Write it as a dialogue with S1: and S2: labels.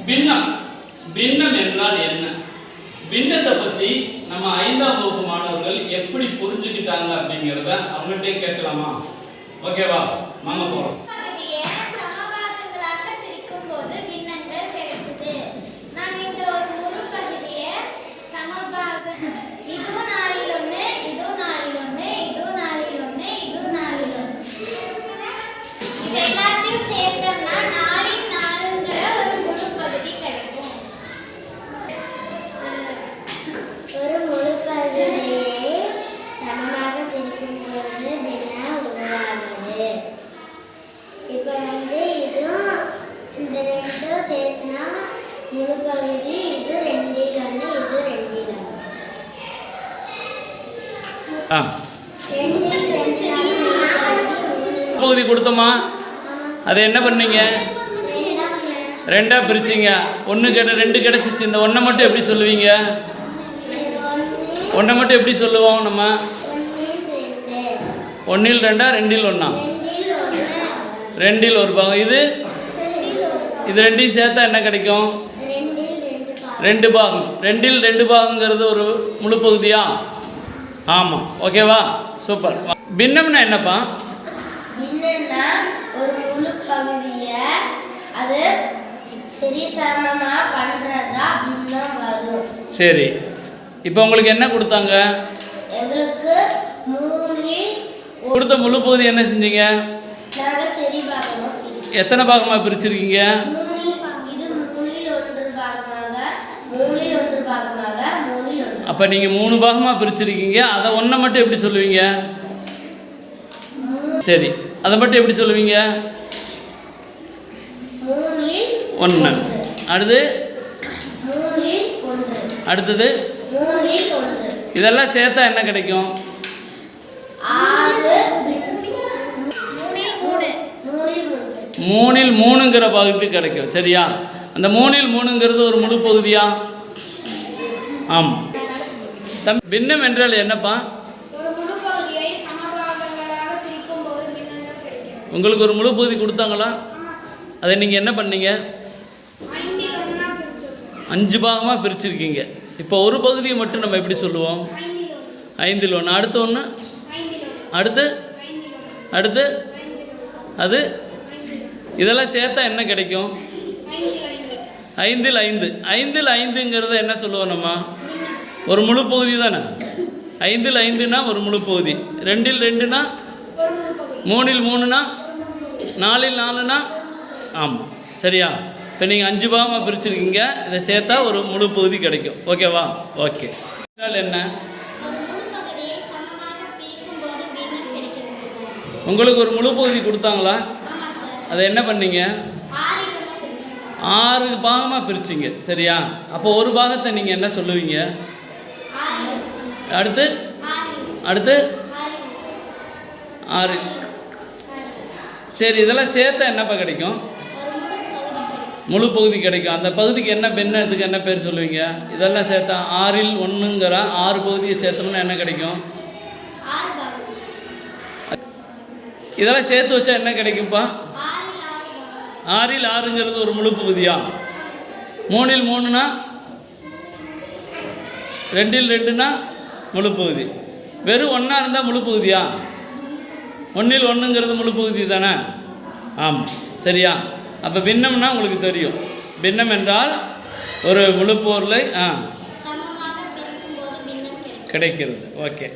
S1: பின்னம் பின்னம் என்றால் என்ன? பின்னத்தை பற்றி நம்ம 5ஆம் வகுப்பு மாணவர்கள் எப்படி புரிஞ்சுக்கிட்டாங்க அப்படிங்கிறத அவங்கள்ட்டே கேட்கலாமா? ஓகேவா? வாங்க போகிறோம். பகுதி கொடுத்தோமா? அதை என்ன பண்ணீங்க? ரெண்டாக பிரிச்சிங்க. ஒன்று ரெண்டு கிடச்சிச்சு. இந்த ஒன்றை மட்டும் எப்படி சொல்லுவீங்க? ஒன்றை மட்டும் எப்படி சொல்லுவோம் நம்ம? 1 2 2 1 2 ஒரு பாகம். இது ரெண்டையும் சேர்த்தா என்ன கிடைக்கும்? 2 பாகம். 2 2 பாகங்கிறது ஒரு முழு பகுதியா? ஆமாம். ஓகேவா? சூப்பர். பின்னம்னா என்னப்பா?
S2: பின்னம்னா ஒரு முழு பகுதியை அது சரிசமமாக பண்ணுறதா பின்னம் வரும்.
S1: சரி, இப்போ உங்களுக்கு என்ன கொடுத்தாங்க?
S2: எங்களுக்கு 3
S1: கொடுத்த முழு பகுதி என்ன செஞ்சீங்க?
S2: நாங்கள் சரி பாகமாக
S1: எத்தனை பாகமாக பிரிச்சிருக்கீங்க?
S2: இது 3 1 பாகமாக 3 1 பாகமாக 3 1.
S1: அப்போ நீங்கள் 3 பாகமாக பிரிச்சிருக்கீங்க. அதை ஒன்றை மட்டும் எப்படி சொல்லுவீங்க? சரி, அதை மட்டும் எப்படி சொல்லுவீங்க?
S2: 3
S1: 1. அடுத்து
S2: 3 1.
S1: அடுத்தது
S2: 3 1.
S1: இதெல்லாம் சேர்த்தா என்ன கிடைக்கும்?
S2: 6 3
S1: 3ங்கிற பகுதி கிடைக்கும். சரியா? அந்த 3ங்கிறது ஒரு முழு பகுதியா? ஆமாம். பின்னம் என்றால் என்னப்பா? உங்களுக்கு ஒரு முழு பகுதி கொடுத்தாங்களா? அதை நீங்கள் என்ன பண்ணீங்க? 5 பாகமாக பிரிச்சிருக்கீங்க. இப்போ ஒரு பகுதியை மட்டும் நம்ம எப்படி சொல்லுவோம்? 5 1. அடுத்து 1. அடுத்து அடுத்து அது இதெல்லாம் சேர்த்தா என்ன கிடைக்கும்? 5 5. 5 5ங்கிறத என்ன சொல்லுவோம் நம்ம? ஒரு முழு பகுதி தானே. 5 5னா ஒரு முழு பகுதி. 2 2னா 3 3னா 4 4னா ஆமாம். சரியா? இப்போ நீங்கள் 5 பாகமாக பிரிச்சுருக்கீங்க. இதை சேர்த்தா ஒரு முழு பகுதி கிடைக்கும். ஓகேவா? ஓகே. என்ன உங்களுக்கு ஒரு முழு பகுதி கொடுத்தாங்களா? அதை என்ன பண்ணீங்க? 6 பாகமாக பிரிச்சிங்க. சரியா? அப்போ ஒரு பாகத்தை நீங்கள் என்ன சொல்லுவீங்க? அடுத்து அடுத்து 6. சரி, இதெல்லாம் சேர்த்தா என்னப்பா கிடைக்கும்? முழு பகுதி கிடைக்கும். அந்த பகுதிக்கு என்ன பின்னத்துக்கு என்ன பேர் சொல்லுவீங்க? இதெல்லாம் சேர்த்தா 6 1ங்கிற 6 பகுதியை சேர்த்தோம்னா என்ன கிடைக்கும்? இதெல்லாம் சேர்த்து வச்சா என்ன கிடைக்கும்ப்பா? 6 6ங்கிறது ஒரு முழு பகுதியா? 3 3னா 2 2னா முழு பகுதி. வெறும் 1 இருந்தால் முழு பகுதியா? 1 1ங்கிறது முழு பகுதி தானே? ஆமாம். சரியா? அப்போ பின்னம்னா உங்களுக்கு தெரியும். பின்னம் என்றால் ஒரு முழு பொருளை கிடைக்கிறது. ஓகே.